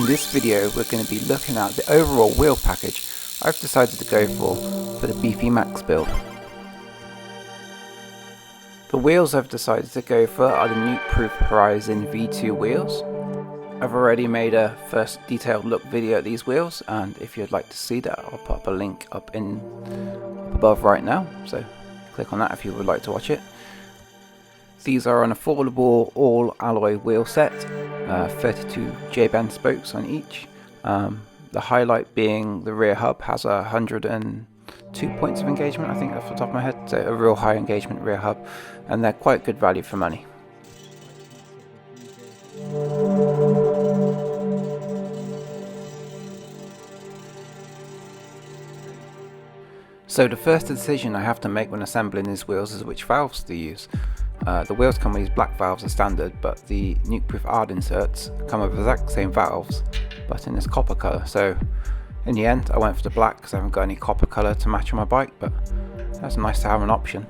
this video we're going to be looking at the overall wheel package I've decided to go for the BFe Max build. The wheels I've decided to go for are the Nukeproof Horizon V2 wheels. I've already made a first detailed look video at these wheels, and if you'd like to see that, I'll pop a link up above right now, so click on that if you would like to watch it. These are an affordable all alloy wheel set, 32 J-bend spokes on each. The highlight being the rear hub has 102 points of engagement, I think off the top of my head, so a real high engagement rear hub, and they're quite good value for money. So the first decision I have to make when assembling these wheels is which valves to use. The wheels come with these black valves as standard, but the Nukeproof hard inserts come with the exact same valves but in this copper colour. So in the end I went for the black because I haven't got any copper colour to match on my bike, but that's nice to have an option.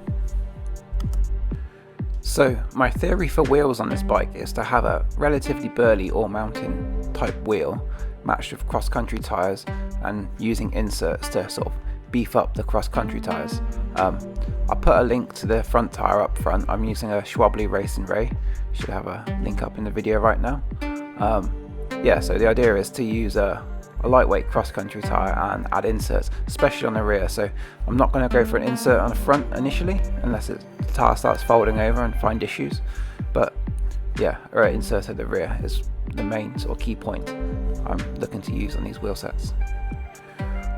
So my theory for wheels on this bike is to have a relatively burly all mountain type wheel matched with cross-country tyres and using inserts to sort of beef up the cross-country tyres. I'll put a link to the front tyre up front. I'm using a Schwable Racing Ray. Should have a link up in the video right now. Yeah, so the idea is to use a lightweight cross-country tyre and add inserts, especially on the rear. So I'm not going to go for an insert on the front initially unless the tyre starts folding over and find issues. But yeah, an insert at the rear is the main sort of key point I'm looking to use on these wheel sets.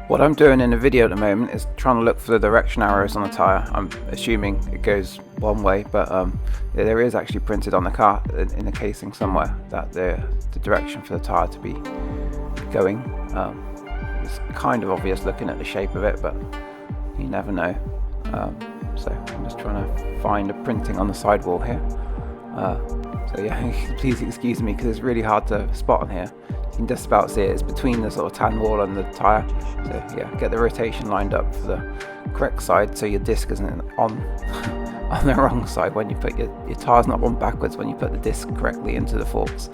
What I'm doing in the video at the moment is trying to look for the direction arrows on the tyre. I'm assuming it goes one way, but yeah, there is actually printed on the car in the casing somewhere that the direction for the tyre to be going. It's kind of obvious looking at the shape of it, but you never know. So I'm just trying to find a printing on the sidewall here. So yeah, please excuse me because it's really hard to spot on here. You can just about see it. It's between the sort of tan wall and the tyre. So yeah, get the rotation lined up for the correct side so your disc isn't on the wrong side when you put your tyre's not on backwards when you put the disc correctly into the forks.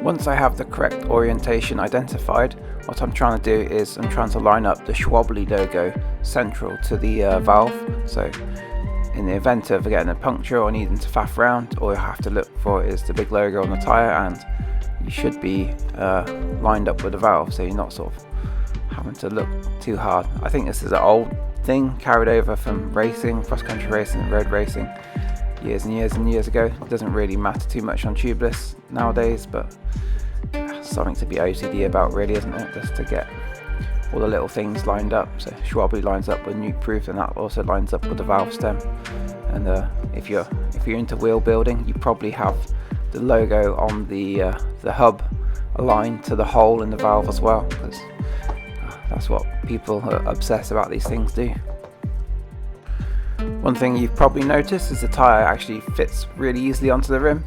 Once I have the correct orientation identified, what I'm trying to do is I'm trying to line up the Schwable logo central to the valve. So in the event of getting a puncture or needing to faff around, all you have to look for is the big logo on the tyre, and you should be lined up with the valve, so you're not sort of having to look too hard. I think this is an old thing carried over from racing, cross-country racing and road racing years and years and years ago. It doesn't really matter too much on tubeless nowadays, but something to be OCD about really, isn't it? Just to get all the little things lined up. So Schwable lines up with Nukeproof, and that also lines up with the valve stem. And if you're into wheel building, you probably have the logo on the hub aligned to the hole in the valve as well, because that's what people who are obsessed about these things do. One thing you've probably noticed is the tyre actually fits really easily onto the rim.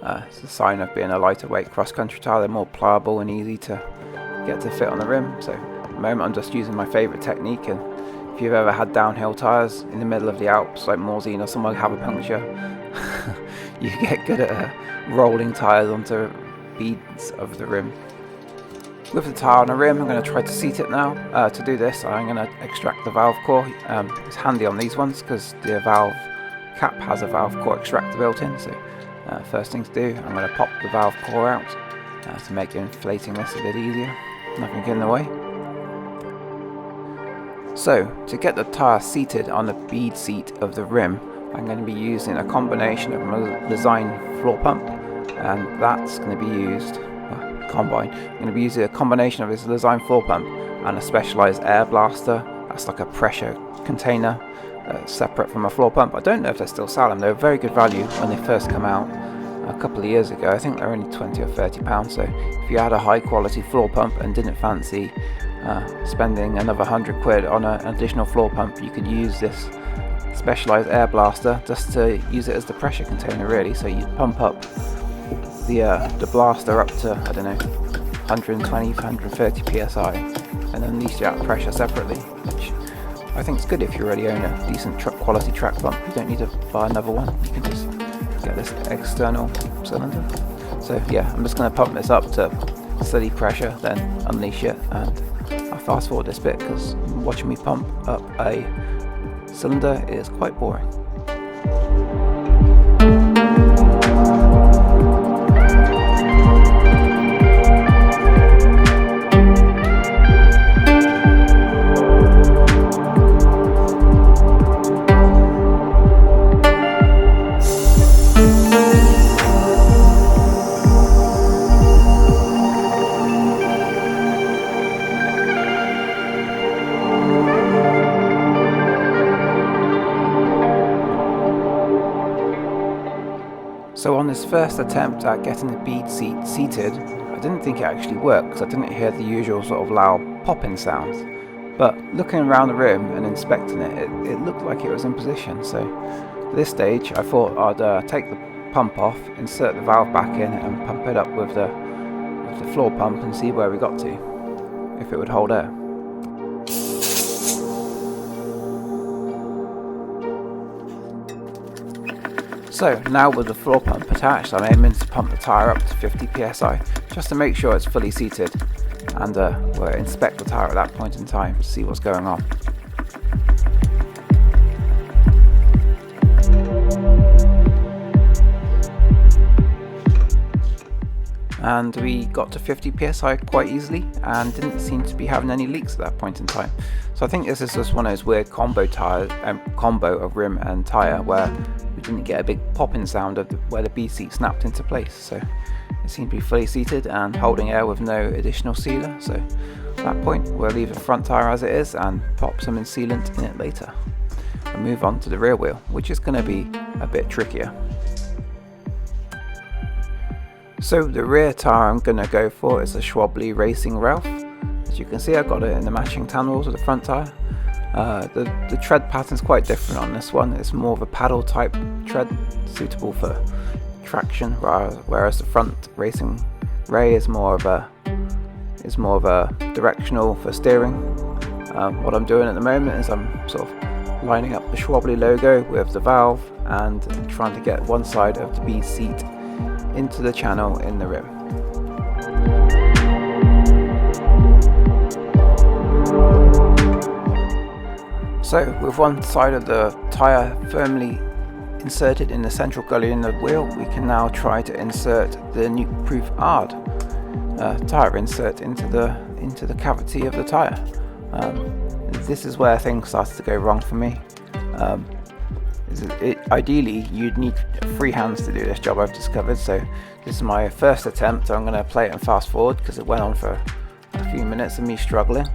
It's a sign of being a lighter weight cross-country tyre. They're more pliable and easy to get to fit on the rim. So at the moment I'm just using my favourite technique, and if you've ever had downhill tyres in the middle of the Alps like Morzine or somewhere have a puncture, you get good at rolling tyres onto beads of the rim. With the tyre on the rim, I'm going to try to seat it now. To do this, I'm going to extract the valve core. It's handy on these ones because the valve cap has a valve core extractor built in. So first thing to do, I'm going to pop the valve core out to make inflating this a bit easier. Nothing get in the way. So to get the tyre seated on the bead seat of the rim, I'm going to be using a combination of a design floor pump, and that's going to be used combine. I'm going to be using a combination of this design floor pump and a specialized air blaster. That's like a pressure container separate from a floor pump. I don't know if they still sell them. They were very good value when they first come out a couple of years ago. I think they're only 20 or 30 pounds. So if you had a high quality floor pump and didn't fancy spending another 100 quid on an additional floor pump, you could use this specialized air blaster just to use it as the pressure container really. So you pump up the blaster up to, I don't know, 120, 130 psi, and then release out pressure separately, which I think is good if you already own a decent quality track pump. You don't need to buy another one. You can just get this external cylinder. So So yeah, I'm just going to pump this up to steady pressure, then unleash it, and I'll fast forward this bit because watching me pump up a cylinder is quite boring. So on this first attempt at getting the bead seat seated, I didn't think it actually worked because I didn't hear the usual sort of loud popping sounds. But looking around the room and inspecting it, it looked like it was in position. So at this stage I thought I'd take the pump off, insert the valve back in and pump it up with the floor pump and see where we got to, if it would hold air. So now with the floor pump attached, I'm aiming to pump the tyre up to 50 psi just to make sure it's fully seated, and we'll inspect the tyre at that point in time to see what's going on. And we got to 50 psi quite easily and didn't seem to be having any leaks at that point in time. So I think this is just one of those weird combo of rim and tyre where we didn't get a big popping sound of where the bead seat snapped into place. So it seemed to be fully seated and holding air with no additional sealer. So at that point we'll leave the front tyre as it is and pop some sealant in it later. And move on to the rear wheel, which is going to be a bit trickier. So the rear tyre I'm going to go for is a Schwable Racing Ralph. As you can see, I got it in the matching tan wheels with the front tyre. The tread pattern is quite different on this one. It's more of a paddle type tread, suitable for traction, whereas the front Racing Ray is more of a directional for steering. What I'm doing at the moment is I'm sort of lining up the Schwable logo with the valve and trying to get one side of the bead seat into the channel in the rim. So with one side of the tyre firmly inserted in the central gully in the wheel, we can now try to insert the Nukeproof tyre insert into the cavity of the tyre. This is where things started to go wrong for me. Ideally you'd need free hands to do this job, I've discovered, so this is my first attempt. So I'm going to play it and fast forward because it went on for a few minutes of me struggling,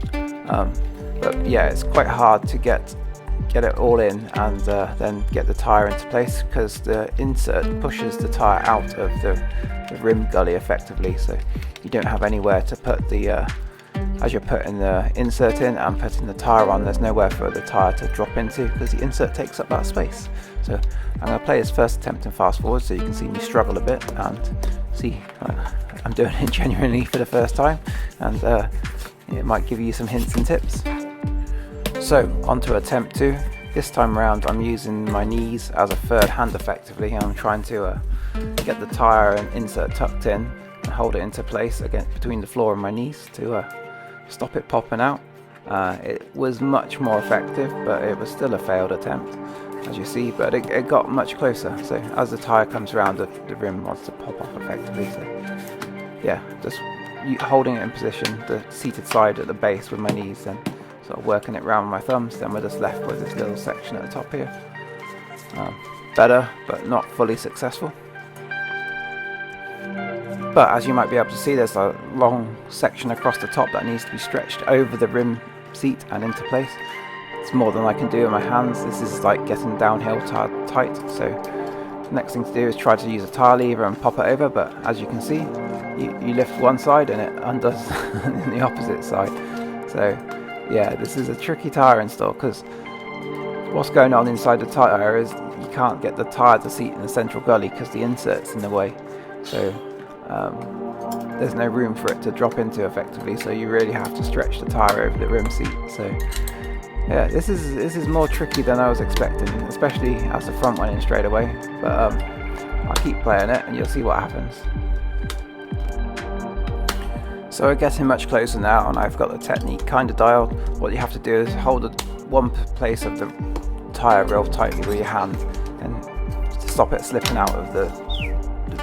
but yeah, it's quite hard to get it all in and then get the tyre into place because the insert pushes the tyre out of the rim gully effectively, so you don't have anywhere to put the as you're putting the insert in and putting the tyre on, there's nowhere for the tyre to drop into because the insert takes up that space. So I'm going to play this first attempt and fast forward so you can see me struggle a bit and see I'm doing it genuinely for the first time, and it might give you some hints and tips. So on to attempt 2. This time around I'm using my knees as a third hand effectively, and I'm trying to get the tyre and insert tucked in and hold it into place again between the floor and my knees to stop it popping out. It was much more effective, but it was still a failed attempt, as you see, but it got much closer. So as the tyre comes around, the rim wants to pop off effectively. So yeah, just holding it in position, the seated side at the base with my knees, and sort of working it around with my thumbs. Then we're just left with this little section at the top here. Better, but not fully successful. But as you might be able to see, there's a long section across the top that needs to be stretched over the rim seat and into place. It's more than I can do with my hands. This is like getting downhill tight. So the next thing to do is try to use a tyre lever and pop it over, but as you can see, you lift one side and it undoes in the opposite side. So yeah, this is a tricky tyre install because what's going on inside the tyre is you can't get the tyre to seat in the central gully because the insert's in the way. So there's no room for it to drop into effectively, so you really have to stretch the tyre over the rim seat. So yeah, this is more tricky than I was expecting, especially as the front went in straight away, but I'll keep playing it and you'll see what happens. So we're getting much closer now, and I've got the technique kind of dialed. What you have to do is hold one place of the tyre real tightly with your hand, and to stop it slipping out of the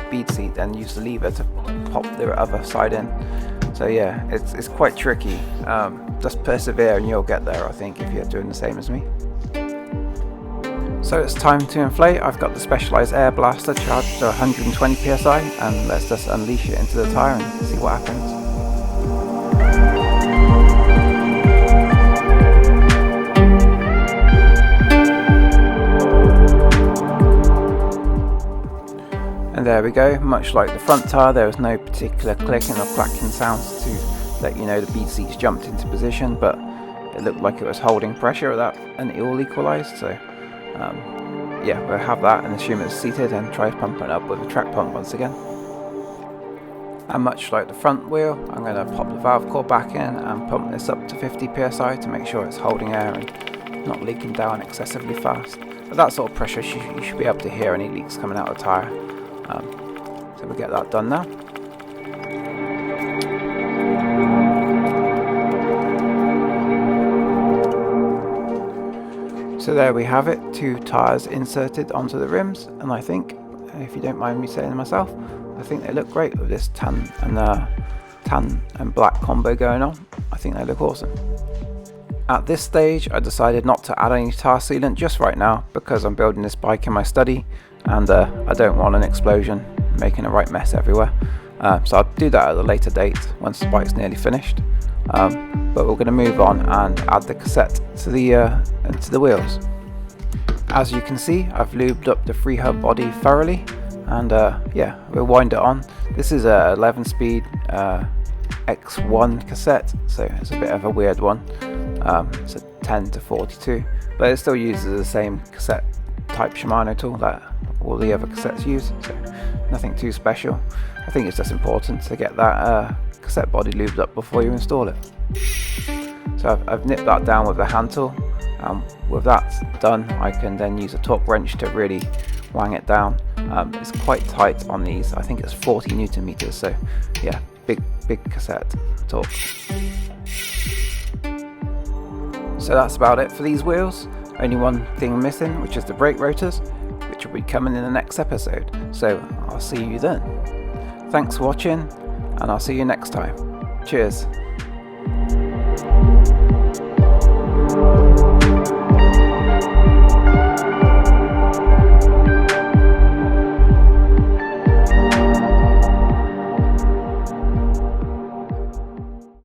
bead seat, then use the lever to pop the other side in. So yeah, it's quite tricky. Just persevere and you'll get there, I think, if you're doing the same as me. So it's time to inflate. I've got the specialised air blaster charged to 120 psi, and let's just unleash it into the tyre and see what happens. And there we go. Much like the front tyre, there was no particular clicking or clacking sounds to let you know the bead seats jumped into position, but it looked like it was holding pressure at that, and it all equalised. So yeah, we'll have that and assume it's seated and try pumping up with a track pump once again. And much like the front wheel, I'm going to pop the valve core back in and pump this up to 50 psi to make sure it's holding air and not leaking down excessively fast. At that sort of pressure, you should be able to hear any leaks coming out of the tyre. So we'll get that done now. So there we have it, 2 tyres inserted onto the rims, and I think, if you don't mind me saying it myself, I think they look great with this tan and black combo going on. I think they look awesome. At this stage I decided not to add any tyre sealant just right now, because I'm building this bike in my study and I don't want an explosion making a right mess everywhere. So I'll do that at a later date once the bike's nearly finished. But we're going to move on and add the cassette to the wheels. As you can see, I've lubed up the free hub body thoroughly, and yeah, we'll wind it on. This is a 11-speed X1 cassette, so it's a bit of a weird one. It's a 10 to 42, but it still uses the same cassette type Shimano tool that all the other cassettes use, so nothing too special. I think it's just important to get that cassette body lubed up before you install it. So I've nipped that down with the hand tool. With that done, I can then use a torque wrench to really wang it down. It's quite tight on these. I think it's 40 Newton meters, so yeah, big cassette torque. So that's about it for these wheels. Only one thing missing, which is the brake rotors, which will be coming in the next episode. So I'll see you then. Thanks for watching, and I'll see you next time. Cheers.